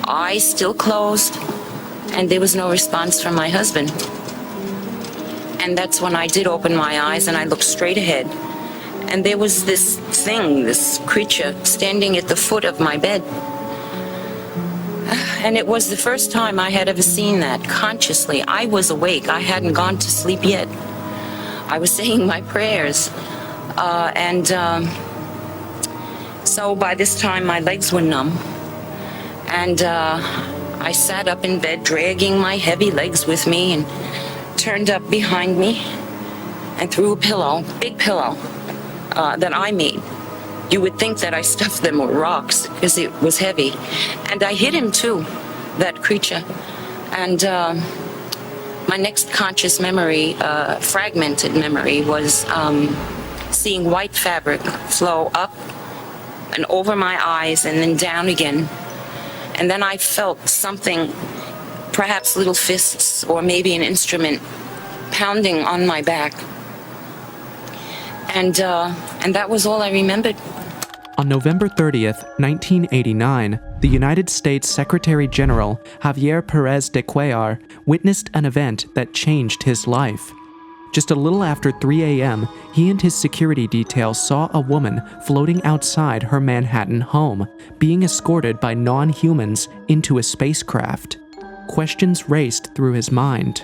eyes still closed, and there was no response from my husband. And that's when I did open my eyes and I looked straight ahead. And there was this thing, this creature, standing at the foot of my bed. And it was the first time I had ever seen that consciously. I was awake. I hadn't gone to sleep yet. I was saying my prayers. So by this time, my legs were numb. And I sat up in bed, dragging my heavy legs with me, and turned up behind me and threw a pillow, big pillow, that I made. You would think that I stuffed them with rocks because it was heavy. And I hit him too, that creature. And my next conscious memory, fragmented memory, was seeing white fabric flow up and over my eyes and then down again. And then I felt something, perhaps little fists or maybe an instrument, pounding on my back. And that was all I remembered. On November 30th, 1989, the United States Secretary General Javier Perez De Cuellar witnessed an event that changed his life. Just a little after 3 a.m., he and his security detail saw a woman floating outside her Manhattan home, being escorted by non-humans into a spacecraft. Questions raced through his mind.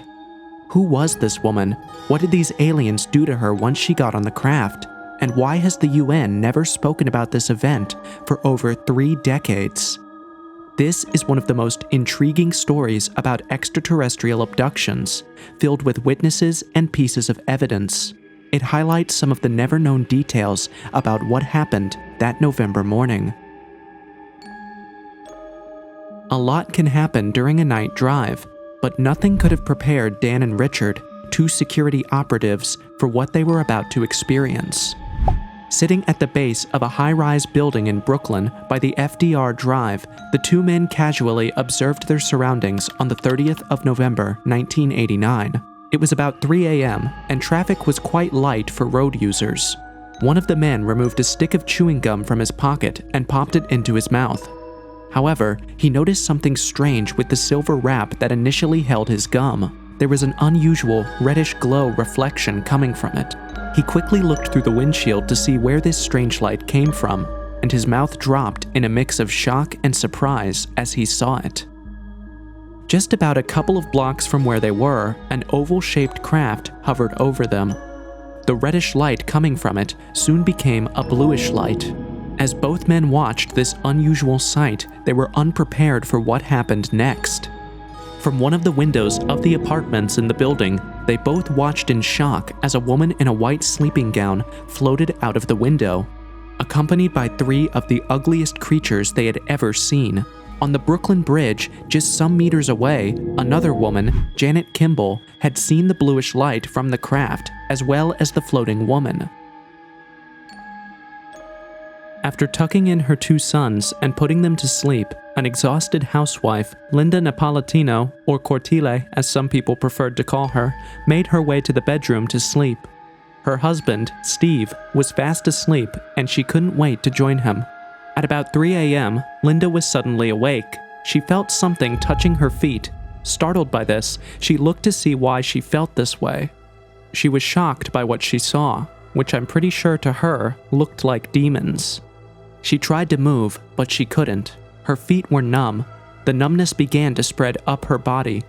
Who was this woman? What did these aliens do to her once she got on the craft? And why has the UN never spoken about this event for over 3 decades? This is one of the most intriguing stories about extraterrestrial abductions, filled with witnesses and pieces of evidence. It highlights some of the never-known details about what happened that November morning. A lot can happen during a night drive, but nothing could have prepared Dan and Richard, 2 security operatives, for what they were about to experience. Sitting at the base of a high-rise building in Brooklyn by the FDR Drive, the 2 men casually observed their surroundings on the 30th of November, 1989. It was about 3 a.m., and traffic was quite light for road users. One of the men removed a stick of chewing gum from his pocket and popped it into his mouth. However, he noticed something strange with the silver wrap that initially held his gum. There was an unusual reddish glow reflection coming from it. He quickly looked through the windshield to see where this strange light came from, and his mouth dropped in a mix of shock and surprise as he saw it. Just about a couple of blocks from where they were, an oval-shaped craft hovered over them. The reddish light coming from it soon became a bluish light. As both men watched this unusual sight, they were unprepared for what happened next. From one of the windows of the apartments in the building, they both watched in shock as a woman in a white sleeping gown floated out of the window, accompanied by 3 of the ugliest creatures they had ever seen. On the Brooklyn Bridge, just some meters away, another woman, Janet Kimball, had seen the bluish light from the craft, as well as the floating woman. After tucking in her 2 sons and putting them to sleep, an exhausted housewife, Linda Napolitano, or Cortile as some people preferred to call her, made her way to the bedroom to sleep. Her husband, Steve, was fast asleep and she couldn't wait to join him. At about 3 a.m., Linda was suddenly awake. She felt something touching her feet. Startled by this, she looked to see why she felt this way. She was shocked by what she saw, which I'm pretty sure to her looked like demons. She tried to move, but she couldn't. Her feet were numb. The numbness began to spread up her body.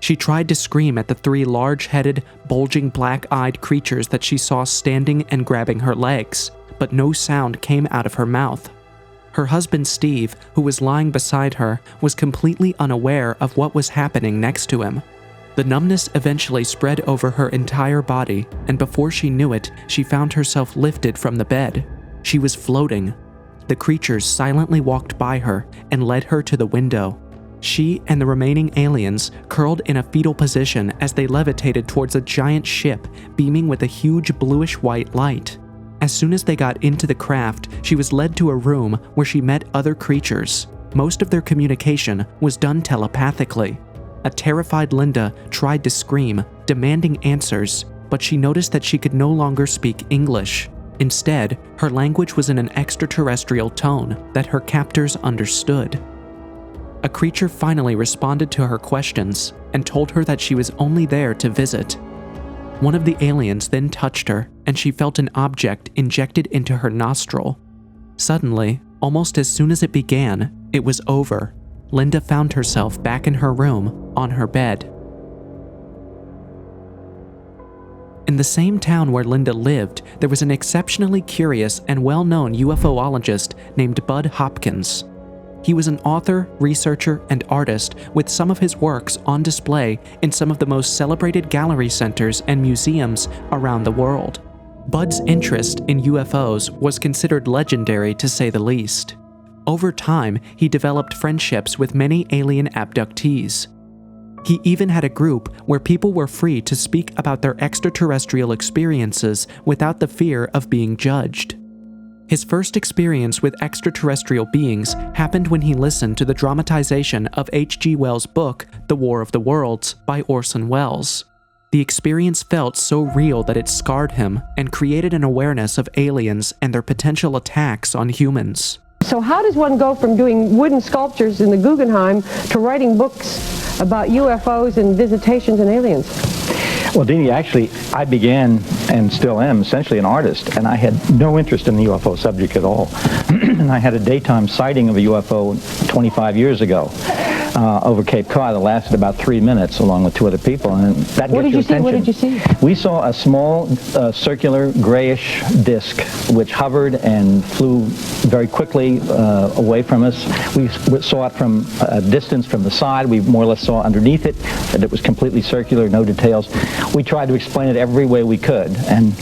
She tried to scream at the 3 large-headed, bulging black-eyed creatures that she saw standing and grabbing her legs, but no sound came out of her mouth. Her husband Steve, who was lying beside her, was completely unaware of what was happening next to him. The numbness eventually spread over her entire body, and before she knew it, she found herself lifted from the bed. She was floating. The creatures silently walked by her and led her to the window. She and the remaining aliens curled in a fetal position as they levitated towards a giant ship beaming with a huge bluish-white light. As soon as they got into the craft, she was led to a room where she met other creatures. Most of their communication was done telepathically. A terrified Linda tried to scream, demanding answers, but she noticed that she could no longer speak English. Instead, her language was in an extraterrestrial tone that her captors understood. A a creature finally responded to her questions and told her that she was only there to visit. One of the aliens then touched her, and she felt an object injected into her nostril. Suddenly, almost as soon as it began, it was over. Linda found herself back in her room, on her bed. In the same town where Linda lived, there was an exceptionally curious and well-known UFOologist named Bud Hopkins. He was an author, researcher, and artist with some of his works on display in some of the most celebrated gallery centers and museums around the world. Bud's interest in UFOs was considered legendary to say the least. Over time, he developed friendships with many alien abductees. He even had a group where people were free to speak about their extraterrestrial experiences without the fear of being judged. His first experience with extraterrestrial beings happened when he listened to the dramatization of H.G. Wells' book, The War of the Worlds, by Orson Welles. The experience felt so real that it scarred him and created an awareness of aliens and their potential attacks on humans. So how does one go from doing wooden sculptures in the Guggenheim to writing books about UFOs and visitations and aliens? Well, Deanie, actually, I began and still am essentially an artist, and I had no interest in the UFO subject at all. And I had a daytime sighting of a UFO 25 years ago over Cape Cod that lasted about 3 minutes, along with 2 other people, and that gets your attention. What did you see? We saw a small circular grayish disc which hovered and flew very quickly away from us. We saw it from a distance from the side. We more or less saw underneath it that it was completely circular, no details. We tried to explain it every way we could, and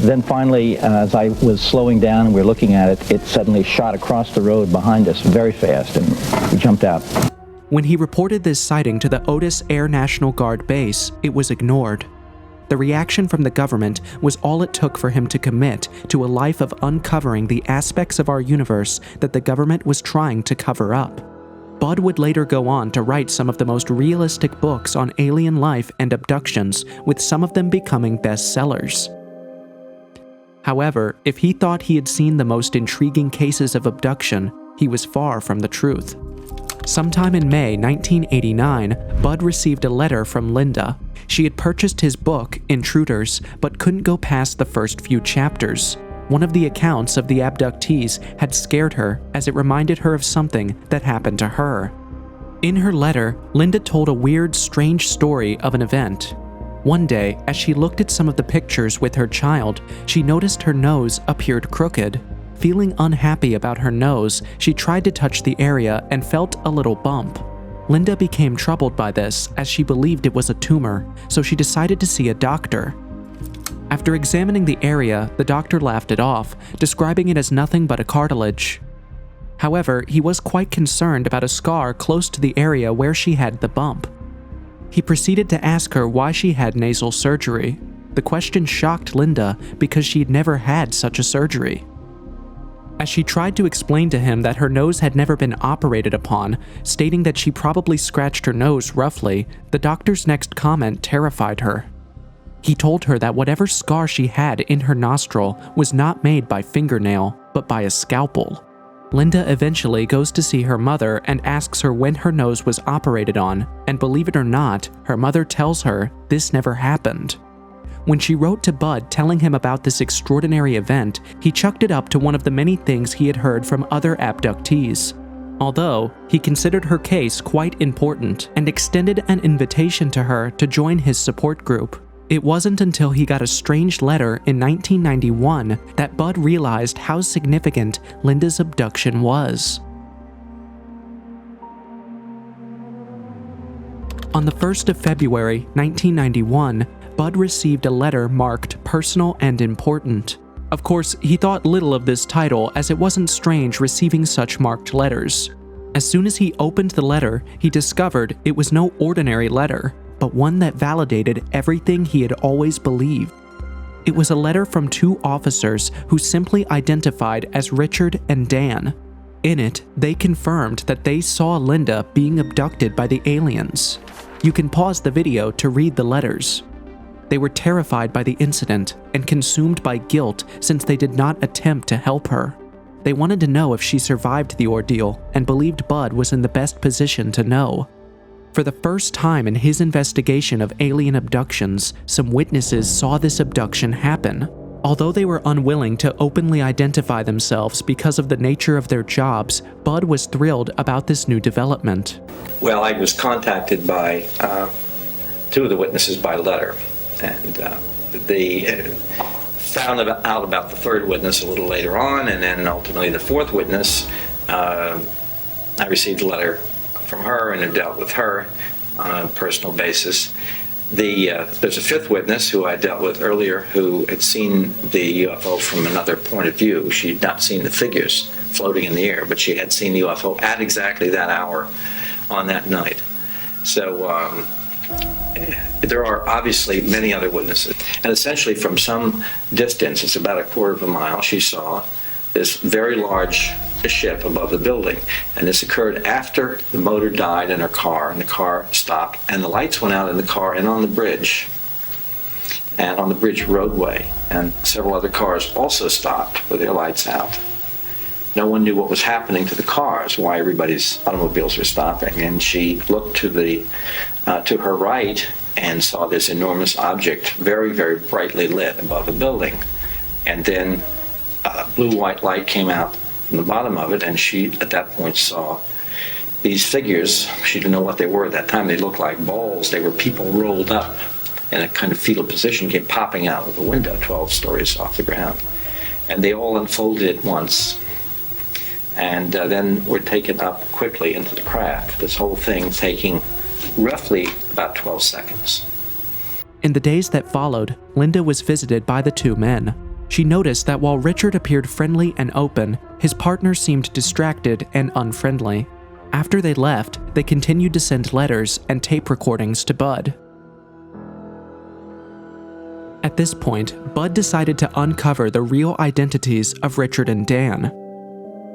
then finally, as I was slowing down and we were looking at it, it suddenly shot across the road behind us very fast, and we jumped out. When he reported this sighting to the Otis Air National Guard base, it was ignored. The reaction from the government was all it took for him to commit to a life of uncovering the aspects of our universe that the government was trying to cover up. Bud would later go on to write some of the most realistic books on alien life and abductions, with some of them becoming bestsellers. However, if he thought he had seen the most intriguing cases of abduction, he was far from the truth. Sometime in May 1989, Bud received a letter from Linda. She had purchased his book, Intruders, but couldn't go past the first few chapters. One of the accounts of the abductees had scared her, as it reminded her of something that happened to her. In her letter, Linda told a weird, strange story of an event. One day, as she looked at some of the pictures with her child, she noticed her nose appeared crooked. Feeling unhappy about her nose, she tried to touch the area and felt a little bump. Linda became troubled by this, as she believed it was a tumor, so she decided to see a doctor. After examining the area, the doctor laughed it off, describing it as nothing but a cartilage. However, he was quite concerned about a scar close to the area where she had the bump. He proceeded to ask her why she had nasal surgery. The question shocked Linda because she'd never had such a surgery. As she tried to explain to him that her nose had never been operated upon, stating that she probably scratched her nose roughly, the doctor's next comment terrified her. He told her that whatever scar she had in her nostril was not made by fingernail, but by a scalpel. Linda eventually goes to see her mother and asks her when her nose was operated on, and believe it or not, her mother tells her this never happened. When she wrote to Bud telling him about this extraordinary event, he chucked it up to one of the many things he had heard from other abductees. Although, he considered her case quite important and extended an invitation to her to join his support group. It wasn't until he got a strange letter in 1991 that Bud realized how significant Linda's abduction was. On the 1st of February, 1991, Bud received a letter marked personal and important. Of course, he thought little of this title as it wasn't strange receiving such marked letters. As soon as he opened the letter, he discovered it was no ordinary letter, but one that validated everything he had always believed. It was a letter from 2 officers who simply identified as Richard and Dan. In it, they confirmed that they saw Linda being abducted by the aliens. You can pause the video to read the letters. They were terrified by the incident and consumed by guilt since they did not attempt to help her. They wanted to know if she survived the ordeal and believed Bud was in the best position to know. For the first time in his investigation of alien abductions, some witnesses saw this abduction happen. Although they were unwilling to openly identify themselves because of the nature of their jobs, Bud was thrilled about this new development. Well, I was contacted by two of the witnesses by letter, and they found out about the third witness a little later on, and then ultimately the fourth witness. I received a letter from her and have dealt with her on a personal basis. There's a fifth witness who I dealt with earlier who had seen the UFO from another point of view. She had not seen the figures floating in the air, but she had seen the UFO at exactly that hour on that night. So there are obviously many other witnesses. And essentially from some distance, it's about a quarter of a mile, she saw this very large ship above the building. And this occurred after the motor died in her car, and the car stopped, and the lights went out in the car and on the bridge, and on the bridge roadway. And several other cars also stopped with their lights out. No one knew what was happening to the cars, why everybody's automobiles were stopping. And she looked to her right and saw this enormous object, very, very brightly lit above the building. And then blue-white light came out from the bottom of it, and she, at that point, saw these figures. She didn't know what they were at that time. They looked like balls. They were people rolled up in a kind of fetal position, came popping out of the window 12 stories off the ground. And they all unfolded at once, and then were taken up quickly into the craft, this whole thing taking roughly about 12 seconds. In the days that followed, Linda was visited by the two men. She noticed that while Richard appeared friendly and open, his partner seemed distracted and unfriendly. After they left, they continued to send letters and tape recordings to Bud. At this point, Bud decided to uncover the real identities of Richard and Dan.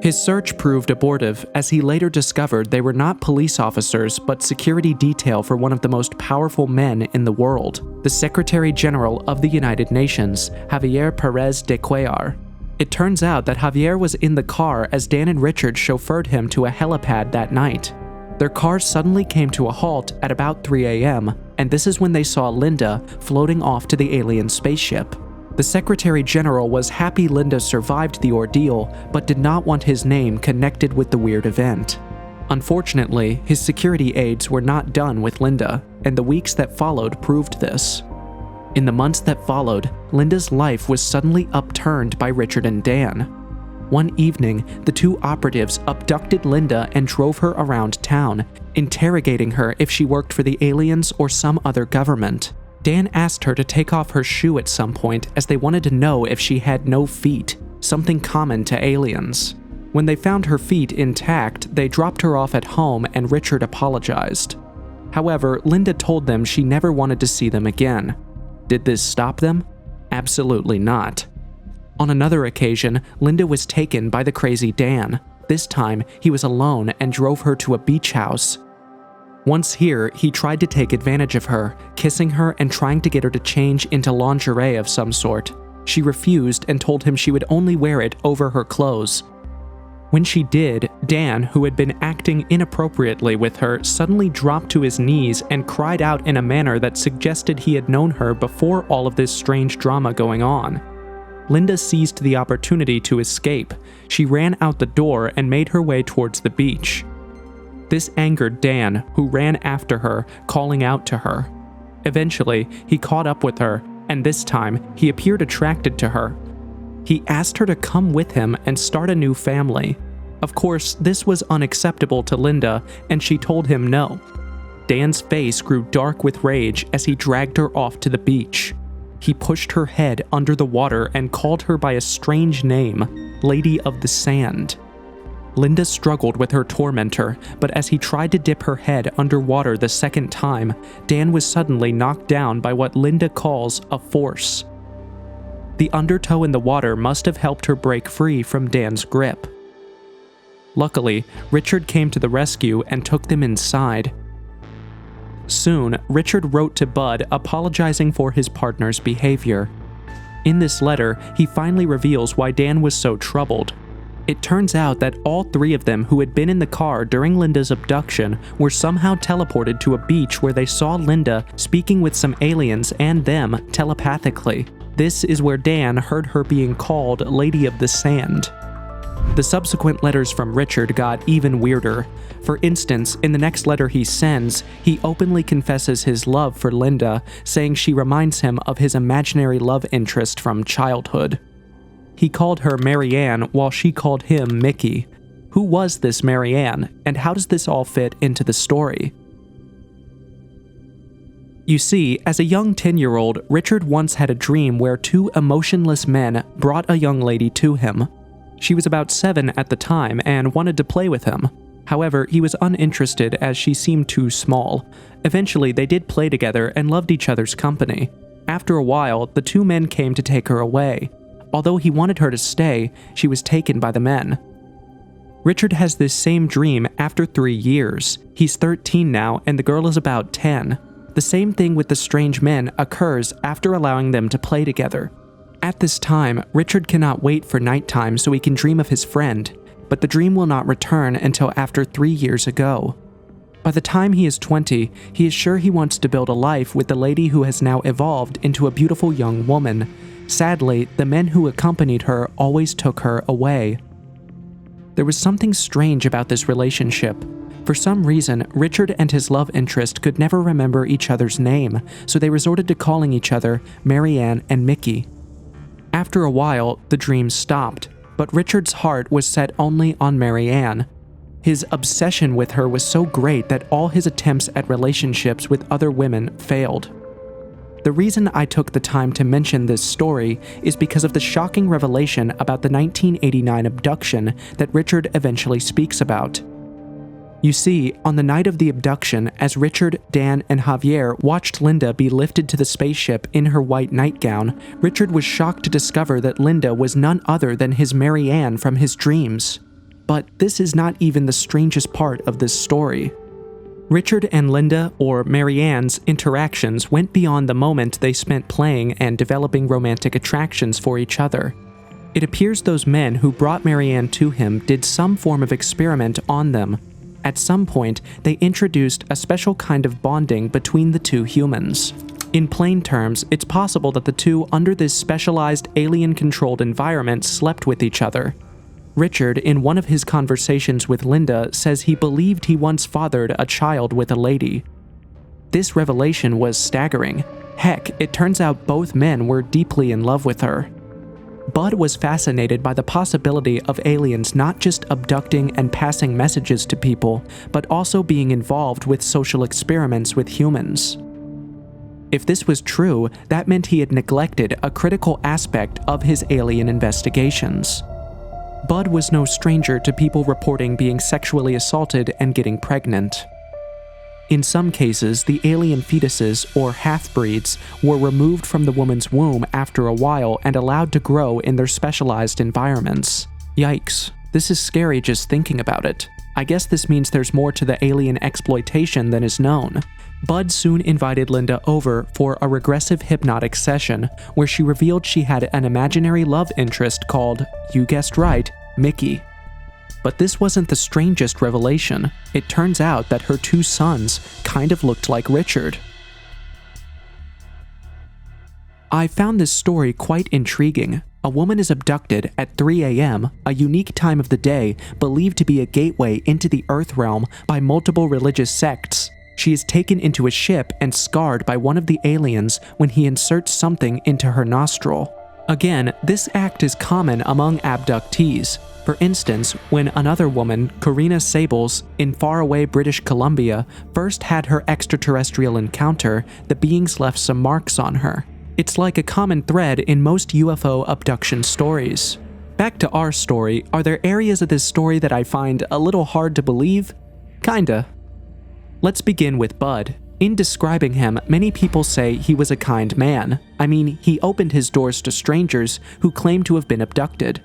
His search proved abortive, as he later discovered they were not police officers but security detail for one of the most powerful men in the world, the Secretary General of the United Nations, Javier Perez De Cuellar. It turns out that Javier was in the car as Dan and Richard chauffeured him to a helipad that night. Their car suddenly came to a halt at about 3 a.m., and this is when they saw Linda floating off to the alien spaceship. The Secretary General was happy Linda survived the ordeal, but did not want his name connected with the weird event. Unfortunately, his security aides were not done with Linda, and the weeks that followed proved this. In the months that followed, Linda's life was suddenly upturned by Richard and Dan. One evening, the two operatives abducted Linda and drove her around town, interrogating her if she worked for the aliens or some other government. Dan asked her to take off her shoe at some point as they wanted to know if she had no feet, something common to aliens. When they found her feet intact, they dropped her off at home and Richard apologized. However, Linda told them she never wanted to see them again. Did this stop them? Absolutely not. On another occasion, Linda was taken by the crazy Dan. This time, he was alone and drove her to a beach house. Once here, he tried to take advantage of her, kissing her and trying to get her to change into lingerie of some sort. She refused and told him she would only wear it over her clothes. When she did, Dan, who had been acting inappropriately with her, suddenly dropped to his knees and cried out in a manner that suggested he had known her before all of this strange drama going on. Linda seized the opportunity to escape. She ran out the door and made her way towards the beach. This angered Dan, who ran after her, calling out to her. Eventually, he caught up with her, and this time, he appeared attracted to her. He asked her to come with him and start a new family. Of course, this was unacceptable to Linda, and she told him no. Dan's face grew dark with rage as he dragged her off to the beach. He pushed her head under the water and called her by a strange name, Lady of the Sand. Linda struggled with her tormentor, but as he tried to dip her head underwater the second time, Dan was suddenly knocked down by what Linda calls a force. The undertow in the water must have helped her break free from Dan's grip. Luckily, Richard came to the rescue and took them inside. Soon, Richard wrote to Bud apologizing for his partner's behavior. In this letter, he finally reveals why Dan was so troubled. It turns out that all three of them who had been in the car during Linda's abduction were somehow teleported to a beach where they saw Linda speaking with some aliens and them telepathically. This is where Dan heard her being called Lady of the Sand. The subsequent letters from Richard got even weirder. For instance, in the next letter he sends, he openly confesses his love for Linda, saying she reminds him of his imaginary love interest from childhood. He called her Maryanne while she called him Mickey. Who was this Maryanne, and how does this all fit into the story? You see, as a young 10-year-old, Richard once had a dream where two emotionless men brought a young lady to him. She was about 7 at the time and wanted to play with him. However, he was uninterested as she seemed too small. Eventually, they did play together and loved each other's company. After a while, the two men came to take her away. Although he wanted her to stay, she was taken by the men. Richard has this same dream after 3 years. He's 13 now, and the girl is about 10. The same thing with the strange men occurs after allowing them to play together. At this time, Richard cannot wait for nighttime so he can dream of his friend, but the dream will not return until after 3 years ago. By the time he is 20, he is sure he wants to build a life with the lady who has now evolved into a beautiful young woman. Sadly, the men who accompanied her always took her away. There was something strange about this relationship. For some reason, Richard and his love interest could never remember each other's name, so they resorted to calling each other Maryanne and Mickey. After a while, the dreams stopped, but Richard's heart was set only on Maryanne. His obsession with her was so great that all his attempts at relationships with other women failed. The reason I took the time to mention this story is because of the shocking revelation about the 1989 abduction that Richard eventually speaks about. You see, on the night of the abduction, as Richard, Dan, and Javier watched Linda be lifted to the spaceship in her white nightgown, Richard was shocked to discover that Linda was none other than his Maryanne from his dreams. But this is not even the strangest part of this story. Richard and Linda, or Maryanne's, interactions went beyond the moment they spent playing and developing romantic attractions for each other. It appears those men who brought Maryanne to him did some form of experiment on them. At some point, they introduced a special kind of bonding between the two humans. In plain terms, it's possible that the two under this specialized alien-controlled environment slept with each other. Richard, in one of his conversations with Linda, says he believed he once fathered a child with a lady. This revelation was staggering. Heck, it turns out both men were deeply in love with her. Bud was fascinated by the possibility of aliens not just abducting and passing messages to people, but also being involved with social experiments with humans. If this was true, that meant he had neglected a critical aspect of his alien investigations. Bud was no stranger to people reporting being sexually assaulted and getting pregnant. In some cases, the alien fetuses, or half-breeds, were removed from the woman's womb after a while and allowed to grow in their specialized environments. Yikes, this is scary just thinking about it. I guess this means there's more to the alien exploitation than is known. Bud soon invited Linda over for a regressive hypnotic session, where she revealed she had an imaginary love interest called, you guessed right, Mickey. But this wasn't the strangest revelation. It turns out that her two sons kind of looked like Richard. I found this story quite intriguing. A woman is abducted at 3 a.m., a unique time of the day believed to be a gateway into the Earth realm by multiple religious sects. She is taken into a ship and scarred by one of the aliens when he inserts something into her nostril. Again, this act is common among abductees. For instance, when another woman, Karina Sables, in faraway British Columbia, first had her extraterrestrial encounter, the beings left some marks on her. It's like a common thread in most UFO abduction stories. Back to our story, are there areas of this story that I find a little hard to believe? Kinda. Let's begin with Bud. In describing him, many people say he was a kind man. I mean, he opened his doors to strangers who claimed to have been abducted.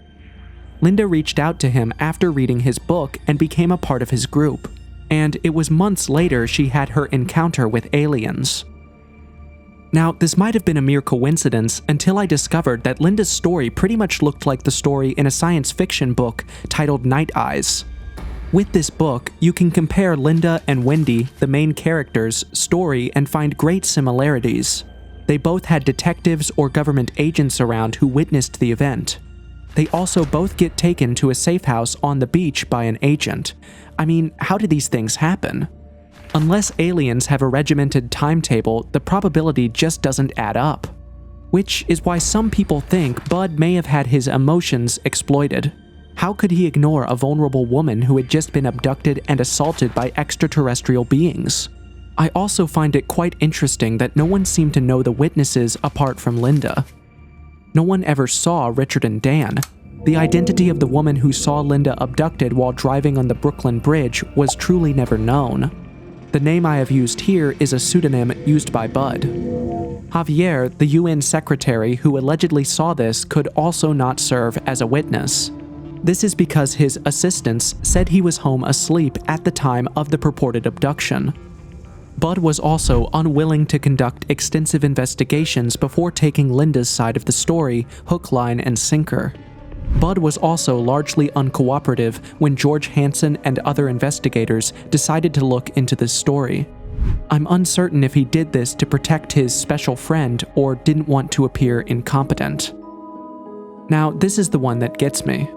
Linda reached out to him after reading his book and became a part of his group. And it was months later she had her encounter with aliens. Now, this might have been a mere coincidence until I discovered that Linda's story pretty much looked like the story in a science fiction book titled Night Eyes. With this book, you can compare Linda and Wendy, the main characters' story and find great similarities. They both had detectives or government agents around who witnessed the event. They also both get taken to a safe house on the beach by an agent. I mean, how do these things happen? Unless aliens have a regimented timetable, the probability just doesn't add up. Which is why some people think Bud may have had his emotions exploited. How could he ignore a vulnerable woman who had just been abducted and assaulted by extraterrestrial beings? I also find it quite interesting that no one seemed to know the witnesses apart from Linda. No one ever saw Richard and Dan. The identity of the woman who saw Linda abducted while driving on the Brooklyn Bridge was truly never known. The name I have used here is a pseudonym used by Bud. Javier, the UN secretary who allegedly saw this, could also not serve as a witness. This is because his assistants said he was home asleep at the time of the purported abduction. Bud was also unwilling to conduct extensive investigations before taking Linda's side of the story, hook, line, and sinker. Bud was also largely uncooperative when George Hansen and other investigators decided to look into this story. I'm uncertain if he did this to protect his special friend or didn't want to appear incompetent. Now, this is the one that gets me.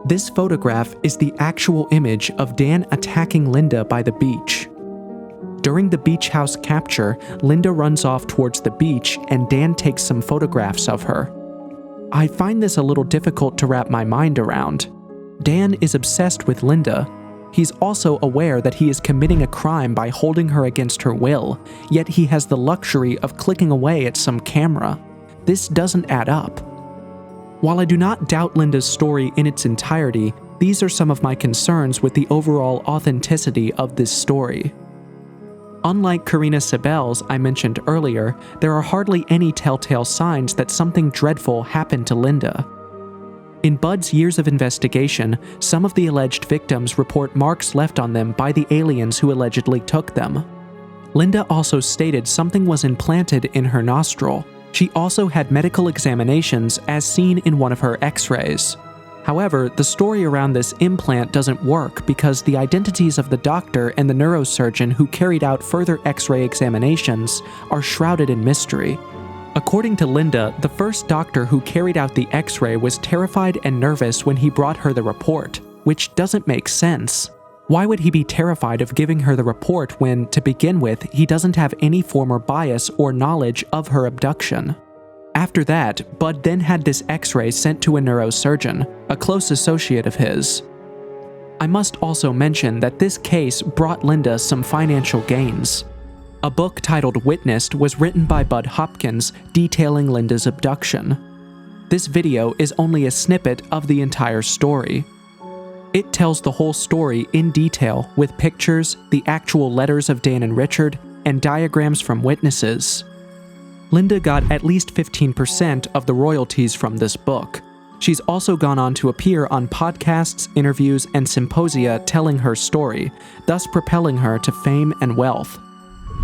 This photograph is the actual image of Dan attacking Linda by the beach. During the beach house capture, Linda runs off towards the beach and Dan takes some photographs of her. I find this a little difficult to wrap my mind around. Dan is obsessed with Linda. He's also aware that he is committing a crime by holding her against her will, yet he has the luxury of clicking away at some camera. This doesn't add up. While I do not doubt Linda's story in its entirety, these are some of my concerns with the overall authenticity of this story. Unlike Karina Sabel's I mentioned earlier, there are hardly any telltale signs that something dreadful happened to Linda. In Bud's years of investigation, some of the alleged victims report marks left on them by the aliens who allegedly took them. Linda also stated something was implanted in her nostril. She also had medical examinations as seen in one of her x-rays. However, the story around this implant doesn't work because the identities of the doctor and the neurosurgeon who carried out further x-ray examinations are shrouded in mystery. According to Linda, the first doctor who carried out the x-ray was terrified and nervous when he brought her the report, which doesn't make sense. Why would he be terrified of giving her the report when, to begin with, he doesn't have any former bias or knowledge of her abduction? After that, Bud then had this x-ray sent to a neurosurgeon, a close associate of his. I must also mention that this case brought Linda some financial gains. A book titled Witnessed was written by Bud Hopkins detailing Linda's abduction. This video is only a snippet of the entire story. It tells the whole story in detail with pictures, the actual letters of Dan and Richard, and diagrams from witnesses. Linda got at least 15% of the royalties from this book. She's also gone on to appear on podcasts, interviews, and symposia telling her story, thus propelling her to fame and wealth.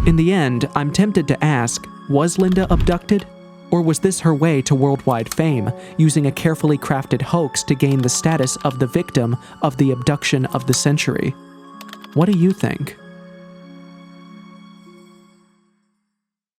In the end, I'm tempted to ask, was Linda abducted? Or was this her way to worldwide fame, using a carefully crafted hoax to gain the status of the victim of the abduction of the century? What do you think?